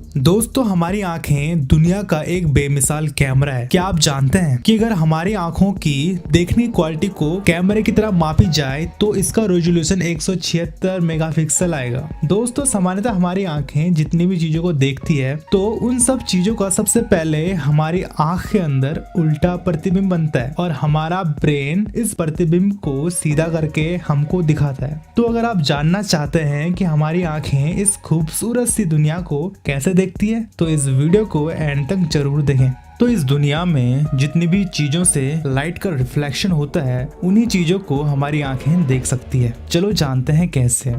दोस्तों, हमारी आंखें दुनिया का एक बेमिसाल कैमरा है। क्या आप जानते हैं कि अगर हमारी आंखों की देखने की क्वालिटी को कैमरे की तरह मापी जाए तो इसका रेजोल्यूशन 176 मेगापिक्सल आएगा। दोस्तों, सामान्यतः हमारी आंखें जितनी भी चीजों को देखती है तो उन सब चीजों का सबसे पहले हमारी आंख के अंदर उल्टा प्रतिबिंब बनता है और हमारा ब्रेन इस प्रतिबिंब को सीधा करके हमको दिखाता है। तो अगर आप जानना चाहते हैं कि हमारी आंखें इस खूबसूरत सी दुनिया को कैसे देखती है तो इस वीडियो को एंड तक जरूर देखें। तो इस दुनिया में जितनी भी चीजों से लाइट का रिफ्लेक्शन होता है उन्हीं चीजों को हमारी आंखें देख सकती है। चलो जानते हैं कैसे।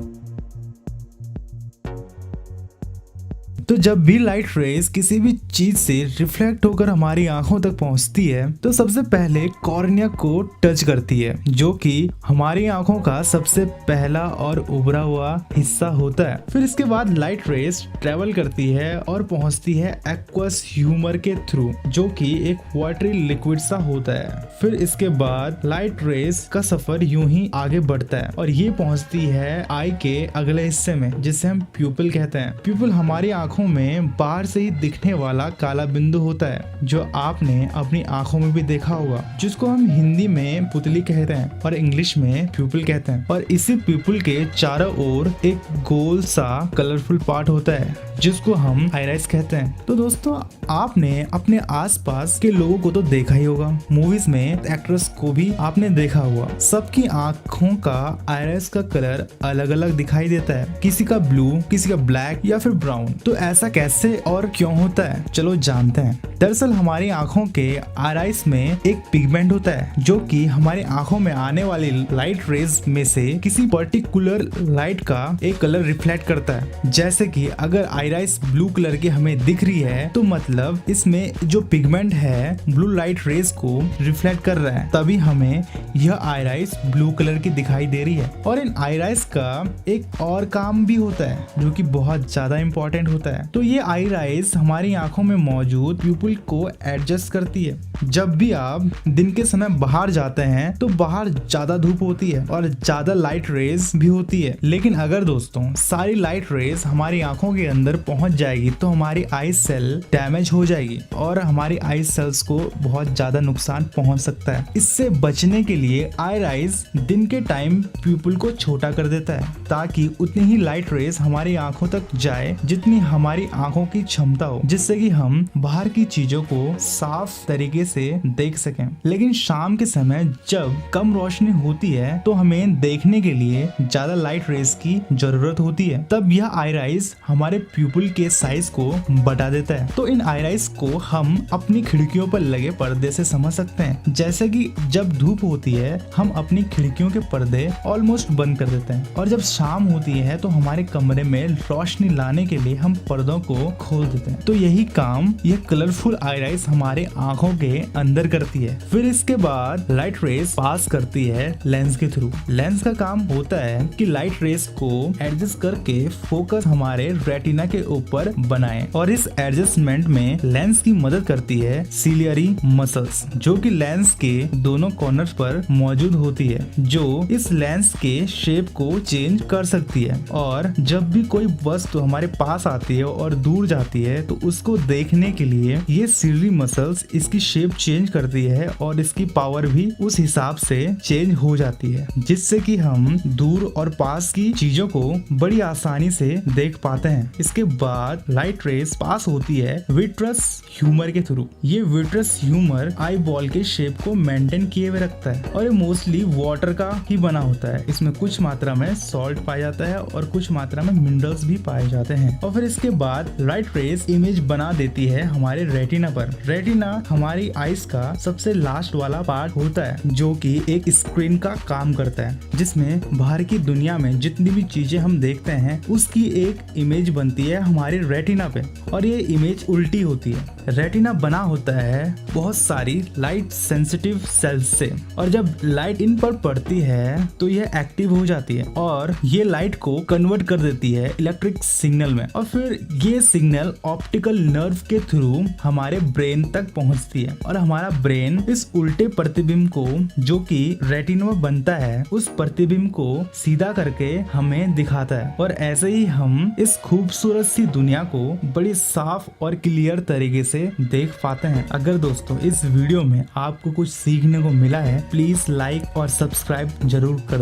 तो जब भी लाइट रेज किसी भी चीज से रिफ्लेक्ट होकर हमारी आंखों तक पहुंचती है तो सबसे पहले कॉर्निया को टच करती है, जो कि हमारी आंखों का सबसे पहला और उभरा हुआ हिस्सा होता है। फिर इसके बाद लाइट रेज ट्रेवल करती है और पहुंचती है एक्वस ह्यूमर के थ्रू, जो कि एक वाटरी लिक्विड सा होता है। फिर इसके बाद लाइट रेज का सफर यूं ही आगे बढ़ता है और ये पहुंचती है आई के अगले हिस्से में, जिसे हम प्यूपिल कहते हैं। प्यूपिल हमारी आंखों में बाहर से ही दिखने वाला काला बिंदु होता है, जो आपने अपनी आंखों में भी देखा होगा, जिसको हम हिंदी में पुतली कहते हैं और इंग्लिश में प्यूपिल कहते हैं। और इसी प्यूपिल के चारों ओर एक गोल सा कलरफुल पार्ट होता है जिसको हम आइराइस कहते हैं। तो दोस्तों, आपने अपने आसपास के लोगों को तो देखा ही होगा, मूवीज में एक्ट्रेस को भी आपने देखा होगा। सबकी आंखों का आइराइस का कलर अलग अलग दिखाई देता है, किसी का ब्लू, किसी का ब्लैक या फिर ब्राउन। तो ऐसा कैसे और क्यों होता है, चलो जानते हैं। दरअसल हमारी आंखों के आइराइस में एक पिगमेंट होता है जो कि हमारी आंखों में आने वाली लाइट रेज में से किसी पर्टिकुलर लाइट का एक कलर रिफ्लेक्ट करता है। जैसे कि अगर आइराइस ब्लू कलर की हमें दिख रही है तो मतलब इसमें जो पिगमेंट है ब्लू लाइट रेज को रिफ्लेक्ट कर रहा है, तभी हमें यह आइराइस ब्लू कलर की दिखाई दे रही है। और इन आइराइस का एक और काम भी होता है जो कि बहुत ज्यादा इंपॉर्टेंट होता है। तो ये आइराइस हमारी आंखों में मौजूद प्यूपिल को एडजस्ट करती है। जब भी आप दिन के समय बाहर जाते हैं तो बाहर ज्यादा धूप होती है और ज्यादा लाइट रेज भी होती है, लेकिन अगर दोस्तों सारी लाइट रेज हमारी आंखों के अंदर पहुंच जाएगी तो हमारी आई सेल डैमेज हो जाएगी और हमारी आई सेल्स को बहुत ज्यादा नुकसान पहुंच सकता है। इससे बचने के लिए आइराइस दिन के टाइम प्यूपिल को छोटा कर देता है ताकि उतनी ही लाइट रेज हमारी आंखों तक जाए जितनी हमारी आंखों की क्षमता हो, जिससे कि हम बाहर की चीजों को साफ तरीके से देख सकें। लेकिन शाम के समय जब कम रोशनी होती है तो हमें देखने के लिए ज्यादा लाइट रेज की जरूरत होती है, तब यह आइराइस हमारे प्यूपिल के साइज को बढ़ा देता है। तो इन आइराइस को हम अपनी खिड़कियों पर लगे पर्दे से समझ सकते हैं। जैसे कि जब धूप होती है हम अपनी खिड़कियों के पर्दे ऑलमोस्ट बंद कर देते हैं और जब शाम होती है तो हमारे कमरे में रोशनी लाने के लिए हम पर्दों को खोल देते हैं। तो यही काम यह कलरफुल आइराइस हमारे आंखों के अंदर करती है। फिर इसके बाद लाइट रेस पास करती है लेंस के थ्रू। लेंस का काम होता है कि लाइट रेस को एडजस्ट करके फोकस हमारे रेटिना के ऊपर बनाए और इस एडजस्टमेंट में लेंस की मदद करती है सिलियरी मसल्स, जो कि लेंस के दोनों कॉर्नर्स पर मौजूद होती है, जो इस लेंस के शेप को चेंज कर सकती है। और जब भी कोई वस्तु हमारे पास आती है और दूर जाती है तो उसको देखने के लिए ये सिलियरी मसल्स इसकी शेप चेंज करती है और इसकी पावर भी उस हिसाब से चेंज हो जाती है, जिससे कि हम दूर और पास की चीजों को बड़ी आसानी से देख पाते हैं। इसके बाद लाइट रेस पास होती है विट्रस ह्यूमर के थ्रू। ये विट्रस ह्यूमर आई बॉल के शेप को मेंटेन किए हुए रखता है और ये मोस्टली वाटर का ही बना होता है। इसमें कुछ मात्रा में सॉल्ट पाया जाता है और कुछ मात्रा में मिनरल्स भी पाए जाते हैं। और फिर इसके बाद लाइट रेस इमेज बना देती है हमारे रेटिना पर। रेटिना हमारी आईज का सबसे लास्ट वाला पार्ट होता है जो कि एक स्क्रीन का काम करता है, जिसमें बाहर की दुनिया में जितनी भी चीजें हम देखते हैं उसकी एक इमेज बनती है हमारे रेटिना पे और ये इमेज उल्टी होती है। रेटिना बना होता है बहुत सारी लाइट सेंसिटिव सेल्स से और जब लाइट इन पर पड़ती है तो यह एक्टिव हो जाती है और ये लाइट को कन्वर्ट कर देती है इलेक्ट्रिक सिग्नल में और फिर ये सिग्नल ऑप्टिकल नर्व के थ्रू हमारे ब्रेन तक पहुंचती है और हमारा ब्रेन इस उल्टे प्रतिबिंब को, जो कि रेटिना में बनता है, उस प्रतिबिंब को सीधा करके हमें दिखाता है और ऐसे ही हम इस खूबसूरत सी दुनिया को बड़ी साफ और क्लियर तरीके से देख पाते हैं। अगर दोस्तों इस वीडियो में आपको कुछ सीखने को मिला है, प्लीज लाइक और सब्सक्राइब जरूर कर